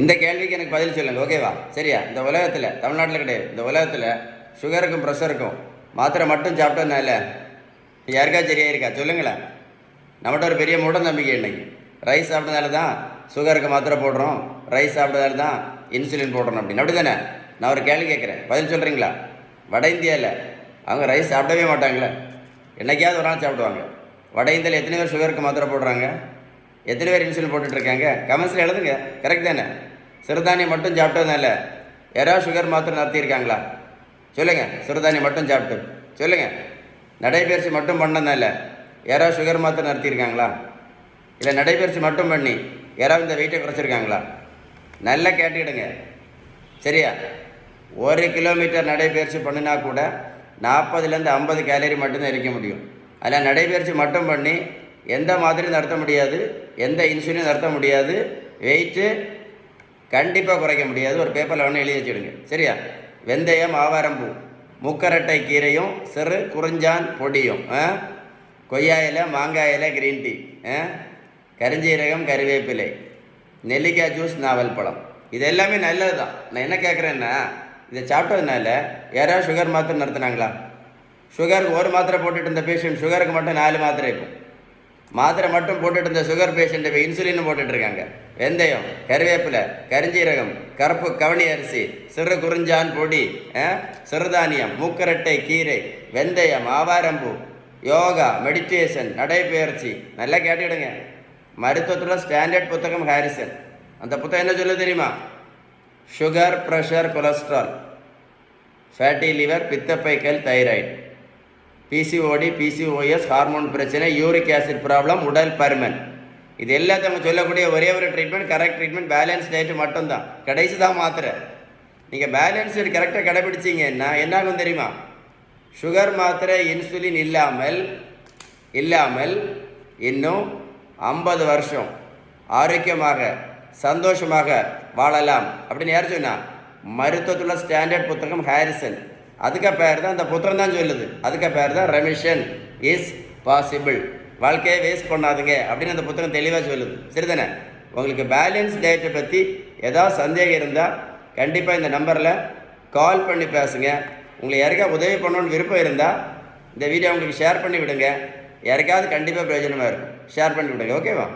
இந்த கேள்விக்கு எனக்கு பதில் சொல்லுங்கள், ஓகேவா? சரியா? இந்த உலகத்தில், தமிழ்நாட்டில் கிடையாது, இந்த உலகத்தில் சுகருக்கும் ப்ரெஷருக்கும் மாத்திரை மட்டும் சாப்பிட்டதுனால யாருக்கா சரியாக இருக்கா? சொல்லுங்களேன். நம்மகிட்ட ஒரு பெரிய மூட நம்பிக்கை இன்னைக்கு. ரைஸ் சாப்பிட்டதால தான் சுகருக்கு மாத்திரை போடுறோம், ரைஸ் சாப்பிட்டதால தான் இன்சுலின் போடுறோம் அப்படின்னு. அப்படி தானே? நான் ஒரு கேள்வி கேட்குறேன், பதில் சொல்கிறீங்களா? வட இந்தியாவில் அவங்க ரைஸ் சாப்பிடவே மாட்டாங்களே, என்றைக்காவது ஒரு நாள் சாப்பிடுவாங்க. வட இந்தியாவில் எத்தனை பேர் சுகருக்கு மாத்திரை போடுறாங்க? எத்தனை பேர் இன்சுலின் போட்டுட்ருக்காங்க? கமெண்ட்ஸில் எழுதுங்க. கரெக்ட் தானே? சிறுதானியம் மட்டும் சாப்பிட்டதுனால யாராவது சுகர் மாத்திரை நடத்தியிருக்காங்களா? சொல்லுங்கள். சிறுதானியம் மட்டும் சாப்பிட்டு சொல்லுங்கள். நடைபயிற்சி மட்டும் பண்ணதுனால யாராவது சுகர் மாத்திரை நடத்தியிருக்காங்களா? இல்லை நடைபயிற்சி மட்டும் பண்ணி யாராவது இந்த வெயிட்டை குறைச்சிருக்காங்களா? நல்லா கேட்டுக்கிடுங்க. சரியா? 1 கிலோமீட்டர் நடைபயிற்சி பண்ணினா கூட 40லேருந்து 50 கேலரி மட்டும்தான் எரிக்க முடியும். அதில் நடைபயிற்சி மட்டும் பண்ணி எந்த மாதிரி நடத்த முடியாது, எந்த இன்சுலின் நடத்த முடியாது, வெயிட்டு கண்டிப்பாக குறைக்க முடியாது. ஒரு பேப்பரில் வேணும் எழுதி வச்சுடுங்க. சரியா? வெந்தயம், ஆவாரம்பூ, முக்கரட்டை கீரையும் சிறு குறிஞ்சான் பொடியும், கொய்யா இலை, மாங்காய் இலை, கிரீன் டீ, கரிஞ்சீரகம், கறிவேப்பிலை, நெல்லிக்காய் ஜூஸ், நாவல் பழம், இது எல்லாமே நல்லது தான். நான் என்ன கேட்குறேன்னா, இதை சாப்பிட்டதுனால யாராவது சுகர் மாத்திரை நடத்துனாங்களா? சுகருக்கு ஒரு மாத்திரை போட்டுட்டு இருந்த பேஷண்ட் சுகருக்கு மட்டும் 4 மாத்திரை இருக்கும். மாத்திரை மட்டும் போட்டுட்டு இருந்த சுகர் பேஷண்ட் இப்போ இன்சுலின் போட்டுட்ருக்காங்க. வெந்தயம், கறிவேப்பிலை, கரிஞ்சீரகம், கருப்பு கவனி அரிசி, சிறு குறிஞ்சான் பொடி, சிறுதானியம், மூக்கரட்டை கீரை, வெந்தயம், ஆவாரம்பூ, யோகா, மெடிடேஷன், நடைபயிற்சி. நல்லா கேட்டுக்கிடுங்க. மருத்துவத்தில் ஸ்டாண்டர்ட் புத்தகம் ஹாரிசன். அந்த புத்தகம் என்ன சொல்ல தெரியுமா? Sugar, pressure, cholesterol, fatty liver, பித்தப்பைக்கல், தைராய்டு, பிசிஓடி, பிசிஓஎஸ், ஹார்மோன் பிரச்சனை, யூரிக் ஆசிட் ப்ராப்ளம், உடல் பருமன், இது எல்லாத்தையும் சொல்லக்கூடிய ஒரே ஒரு treatment, correct treatment, balance diet மட்டும்தான். கடைசி தான் மாத்திரை. நீங்கள் பேலன்ஸ் டயட் கரெக்டாக கடைபிடிச்சிங்கன்னா என்ன ஆகும் தெரியுமா? சுகர் மாத்திரை, இன்சுலின் இல்லாமல் இன்னும் 50 வருஷம் ஆரோக்கியமாக சந்தோஷமாக வாழலாம் அப்படின்னு யார் சொன்னா? மருத்துவத்தில் ஸ்டாண்டர்ட் புத்தகம் ஹாரிசன். அதுக்கு பேர் தான், அந்த புத்தகம் தான் சொல்லுது, அதுக்கு பேர் தான் ரெமிஷன் இஸ் பாசிபிள். வாழ்க்கையை வேஸ்ட் பண்ணாதுங்க அப்படின்னு அந்த புத்தகம் தெளிவாக சொல்லுது. சரிதானே? உங்களுக்கு பேலன்ஸ் டயட்டை பற்றி ஏதாவது சந்தேகம் இருந்தால் கண்டிப்பாக இந்த நம்பரில் கால் பண்ணி பேசுங்க. உங்களுக்கு யாருக்காவது உதவி பண்ணணுன்னு விருப்பம் இருந்தால் இந்த வீடியோ உங்களுக்கு ஷேர் பண்ணி விடுங்க. யாருக்காவது கண்டிப்பாக பிரயோஜனமாக இருக்கும். ஷேர் பண்ணி விடுங்க. ஓகேவா?